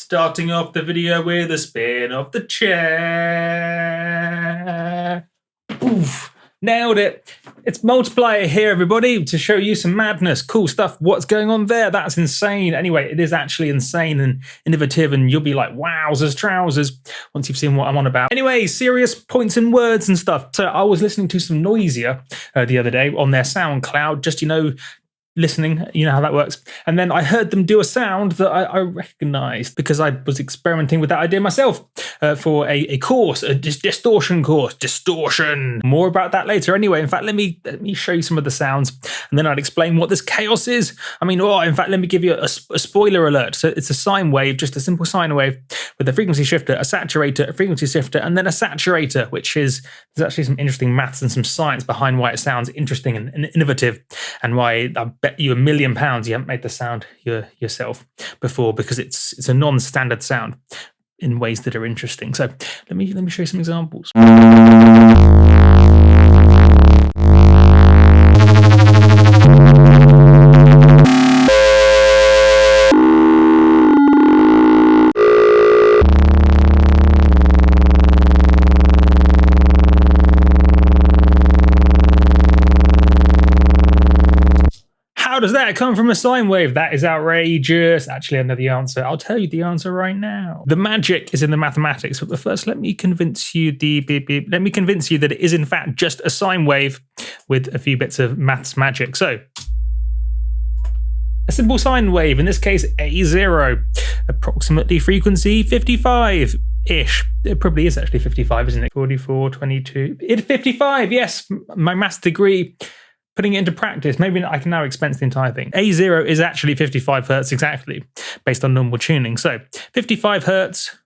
Starting off the video with a spin of the chair. Oof, nailed it. It's Multiplier here, everybody, to show you some madness. Cool stuff. What's going on there? That's insane. Anyway, it is actually insane and innovative, and you'll be like, wowzers, trousers, once you've seen what I'm on about. Anyway, serious points and words and stuff. So I was listening to some Noisia the other day on their SoundCloud, just, listening, you know how that works. And then I heard them do a sound that I recognized because I was experimenting with that idea myself for a course, a distortion course. Distortion. More about that later. Anyway, in fact, let me show you some of the sounds and then I'd explain what this chaos is. In fact, let me give you a spoiler alert. So it's a sine wave, just a simple sine wave with a frequency shifter, a saturator, a frequency shifter, and then a saturator, which is, there's actually some interesting maths and some science behind why it sounds interesting and innovative, and why I bet you £1 million you haven't made the sound yourself before, because it's a non-standard sound in ways that are interesting. So let me show you some examples. How does that come from a sine wave? That is outrageous. Actually, I know the answer. I'll tell you the answer right now. The magic is in the mathematics, but first let me convince you that it is in fact just a sine wave with a few bits of maths magic. So, a simple sine wave, in this case A0, approximately frequency 55-ish. It probably is actually 55, isn't it? 44, 22. It's 55, yes. My maths degree, putting it into practice, maybe I can now expense the entire thing. A0 is actually 55 hertz exactly, based on normal tuning. So 55 hertz,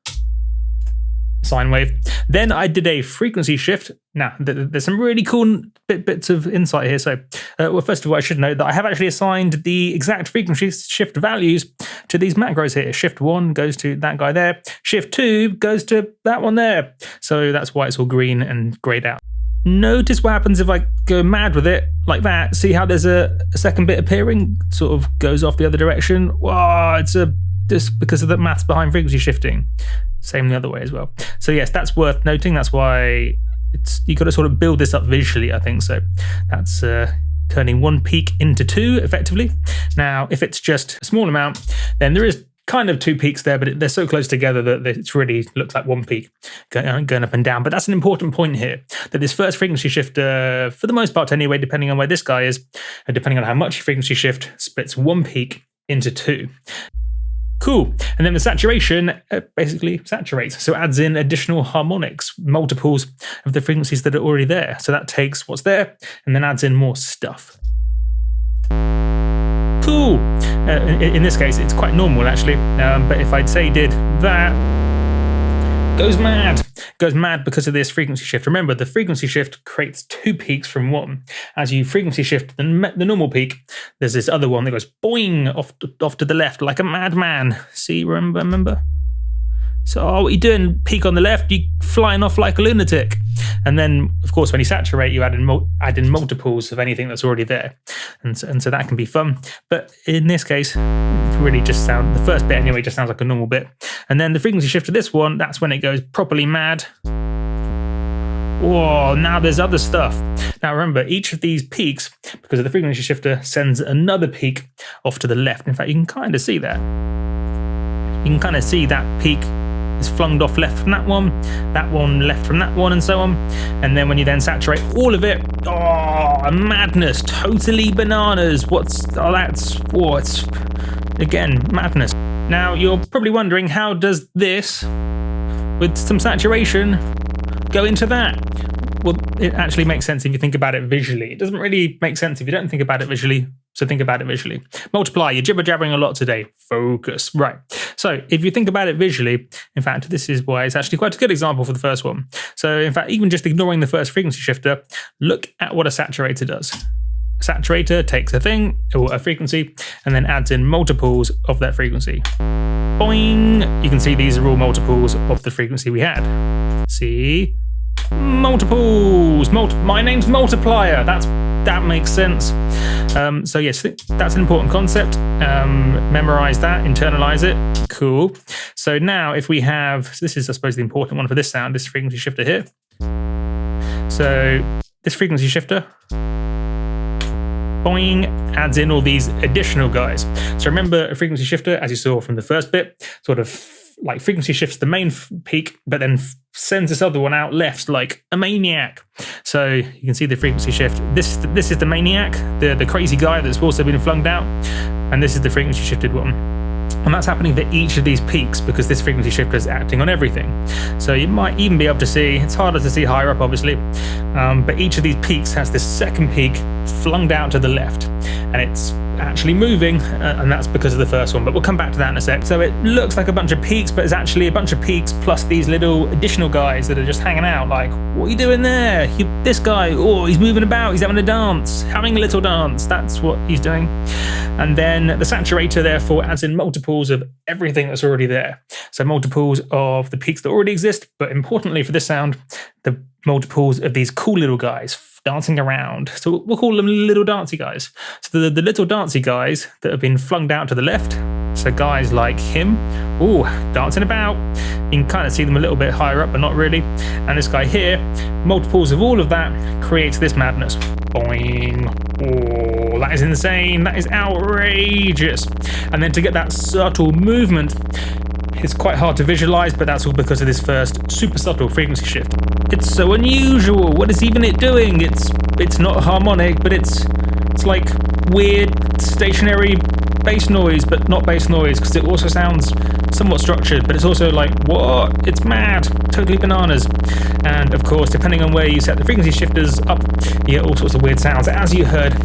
sine wave. Then I did a frequency shift. Now, there's some really cool bits of insight here. So, well, first of all, I should note that I have actually assigned the exact frequency shift values to these macros here. Shift 1 goes to that guy there. Shift 2 goes to that one there. So that's why it's all green and grayed out. Notice what happens if I go mad with it like that. See how there's a second bit appearing, sort of goes off the other direction. Wow, it's just because of the maths behind frequency shifting. Same the other way as well. So yes, that's worth noting. That's why you got to sort of build this up visually, I think. So that's turning one peak into two effectively. Now, if it's just a small amount, then there is kind of two peaks there, but they're so close together that it really looks like one peak going up and down. But that's an important point here, that this first frequency shift, for the most part anyway, depending on where this guy is, and depending on how much you frequency shift, splits one peak into two. Cool. And then the saturation basically saturates, so adds in additional harmonics, multiples of the frequencies that are already there. So that takes what's there and then adds in more stuff. Cool. In this case, it's quite normal actually, but if I'd say did that, goes mad because of this frequency shift. Remember, the frequency shift creates two peaks from one. As you frequency shift the normal peak, there's this other one that goes boing off to the left like a madman. See, remember? So what are you doing? Peak on the left, you flying off like a lunatic. And then, of course, when you saturate, you add in multiples of anything that's already there. And so that can be fun. But in this case, it really just the first bit anyway, just sounds like a normal bit. And then the frequency shift to this one, that's when it goes properly mad. Whoa, now there's other stuff. Now remember, each of these peaks, because of the frequency shifter, sends another peak off to the left. In fact, you can kind of see that. You can kind of see that peak is flung off left from that one left from that one, and so on. And then when you then saturate all of it, a madness, totally bananas. It's again, madness. Now you're probably wondering, how does this, with some saturation, go into that? Well, it actually makes sense if you think about it visually. It doesn't really make sense if you don't think about it visually. So think about it visually. Multiply, you're jibber-jabbering a lot today. Focus. Right. So if you think about it visually, in fact, this is why it's actually quite a good example for the first one. So in fact, even just ignoring the first frequency shifter, look at what a saturator does. A saturator takes a thing, or a frequency, and then adds in multiples of that frequency. Boing! You can see these are all multiples of the frequency we had. See? Multiples. My name's Multiplier. That makes sense. So yes, that's an important concept. Memorize that, internalize it. Cool. So now if we have, so this is I suppose the important one for this sound, this frequency shifter here. So this frequency shifter, boing, adds in all these additional guys. So remember a frequency shifter, as you saw from the first bit, sort of like frequency shifts the main peak, but then sends this other one out left like a maniac. So you can see the frequency shift. This is the maniac, the crazy guy that's also been flung out, and this is the frequency shifted one. And that's happening for each of these peaks because this frequency shifter is acting on everything. So you might even be able to see, it's harder to see higher up obviously, but each of these peaks has this second peak flung out to the left, and it's actually moving, and that's because of the first one, but we'll come back to that in a sec. So it looks like a bunch of peaks, but it's actually a bunch of peaks plus these little additional guys that are just hanging out like, what are you doing there? This guy, oh, he's moving about, he's having a dance, having a little dance, that's what he's doing. And then the saturator therefore adds in multiples of everything that's already there. So multiples of the peaks that already exist, but importantly for this sound, the multiples of these cool little guys dancing around. So we'll call them little dancey guys. So the little dancey guys that have been flung out to the left, so guys like him, ooh, dancing about. You can kind of see them a little bit higher up, but not really. And this guy here, multiples of all of that creates this madness. Boing. Oh, that is insane. That is outrageous. And then to get that subtle movement, it's quite hard to visualize, but that's all because of this first super subtle frequency shift. It's so unusual. What is even it doing? It's not harmonic, but it's like weird stationary bass noise, but not bass noise, because it also sounds somewhat structured, but it's also like, what? It's mad, totally bananas. And of course, depending on where you set the frequency shifters up, you get all sorts of weird sounds, as you heard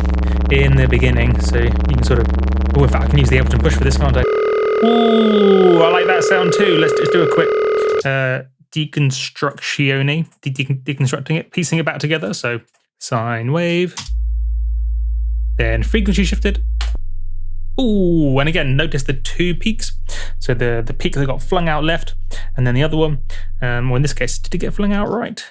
in the beginning. So you can sort of, oh, in fact, I can use the Ableton push for this, can't I? Ooh, I like that sound too. Let's just do a quick deconstructing it, piecing it back together. So sine wave, then frequency shifted. Ooh, and again, notice the two peaks. So the peak that got flung out left, and then the other one, or in this case, did it get flung out right?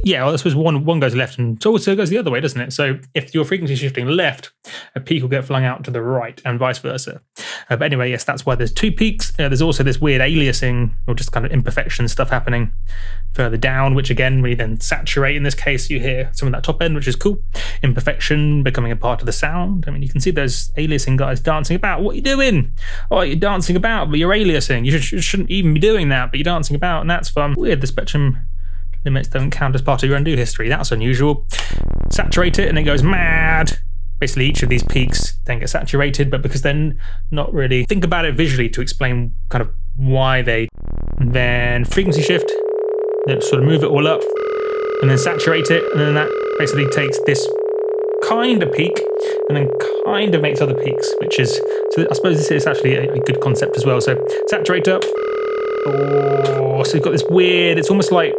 Yeah, well, I suppose one goes left and so also goes the other way, doesn't it? So if you're frequency shifting left, a peak will get flung out to the right and vice versa. But anyway, yes, that's why there's two peaks. There's also this weird aliasing or just kind of imperfection stuff happening further down, which again, when you then saturate, in this case, you hear some of that top end, which is cool. Imperfection becoming a part of the sound. I mean, you can see those aliasing guys dancing about. What are you doing? Oh, you're dancing about, but you're aliasing. You shouldn't even be doing that, but you're dancing about, and that's fun. Weird, the spectrum limits don't count as part of your undo history. That's unusual. Saturate it and it goes mad. Basically, each of these peaks then get saturated, but because they're not really, think about it visually to explain kind of why they, and then frequency shift, then sort of move it all up, and then saturate it, and then that basically takes this kind of peak and then kind of makes other peaks, which is, so I suppose this is actually a good concept as well. So saturate up. Oh, so you've got this weird, it's almost like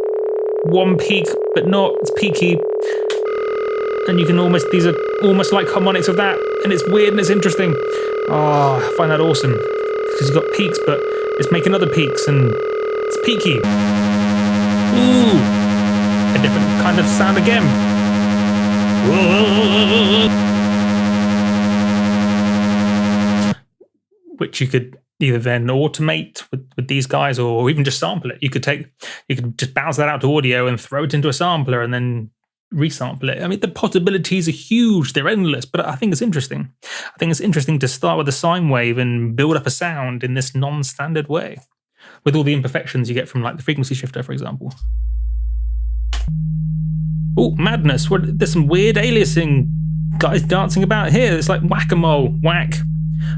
one peak, but not, it's peaky. And you can almost, these are almost like harmonics of that, and it's weird and it's interesting. Oh, I find that awesome. Because you've got peaks, but it's making other peaks, and it's peaky. Ooh, a different kind of sound again. Which you could either then automate with these guys, or even just sample it. You could just bounce that out to audio and throw it into a sampler and then resample it. I mean, the possibilities are huge, they're endless, but I think it's interesting. I think it's interesting to start with a sine wave and build up a sound in this non-standard way, with all the imperfections you get from like the frequency shifter, for example. Oh, madness. There's some weird aliasing guys dancing about here. It's like whack-a-mole, whack.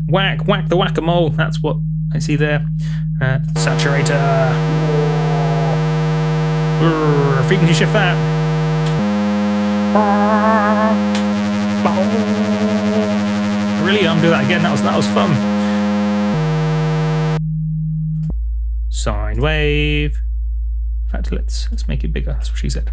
Whack, whack the whack-a-mole. That's what I see there. Saturator. Frequency shift that. Really, I'm doing that again. That was fun. Sine wave. In fact, let's make it bigger. That's what she said.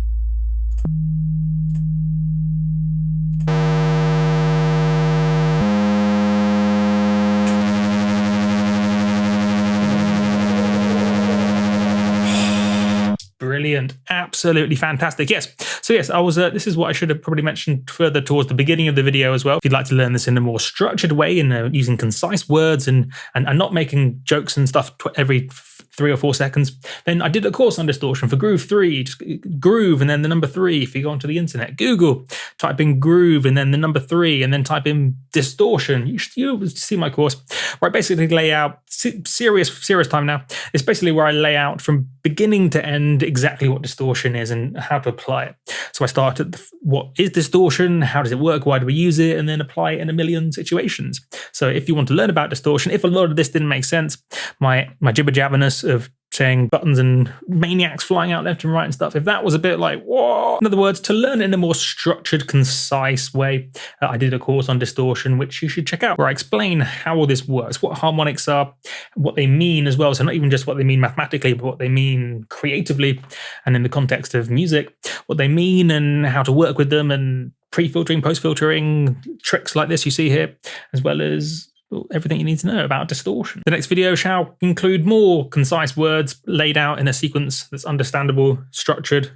Brilliant. brilliant, absolutely fantastic. Yes. So yes, I was. This is what I should have probably mentioned further towards the beginning of the video as well. If you'd like to learn this in a more structured way and using concise words and not making jokes and stuff every 3 or 4 seconds, then I did a course on distortion for Groove 3. Just groove and then the number 3. If you go onto the internet, Google, type in groove and then the number 3, and then type in distortion. You'll see my course where I basically lay out serious time now. It's basically where I lay out from beginning to end exactly what distortion is and how to apply it. So I start at what is distortion, how does it work, why do we use it, and then apply it in a million situations. So if you want to learn about distortion, if a lot of this didn't make sense, my jibber jabberness of saying buttons and maniacs flying out left and right and stuff, if that was a bit like, whoa. In other words, to learn in a more structured, concise way, I did a course on distortion, which you should check out, where I explain how all this works, what harmonics are, what they mean as well. So not even just what they mean mathematically, but what they mean creatively and in the context of music, what they mean and how to work with them, and pre-filtering, post-filtering, tricks like this you see here, as well as everything you need to know about distortion. The next video shall include more concise words laid out in a sequence that's understandable, structured,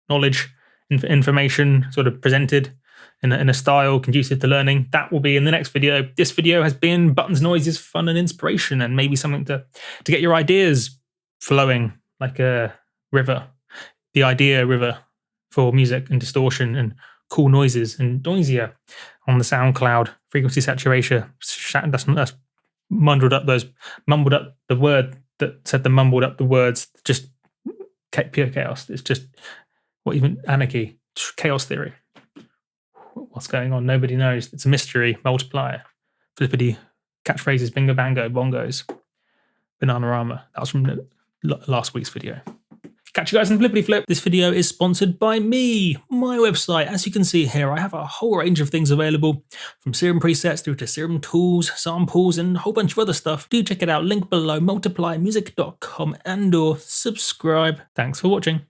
knowledge, information sort of presented in a style conducive to learning. That will be in the next video. This video has been Buttons, Noises, fun and inspiration, and maybe something to get your ideas flowing like a river. The idea river for music and distortion and cool noises and Noisia on the SoundCloud frequency saturation. That's mumbled up the word that said the mumbled up the words. Just pure chaos. It's just what even anarchy, chaos theory. What's going on? Nobody knows. It's a mystery. Multiplier, flippity catchphrases, bingo bango, bongos, Bananarama. That was from last week's video. Catch you guys in the flippity flip. This video is sponsored by me, my website. As you can see here, I have a whole range of things available, from serum presets through to serum tools, samples, and a whole bunch of other stuff. Do check it out. Link below, multiplier.music.com, and/or subscribe. Thanks for watching.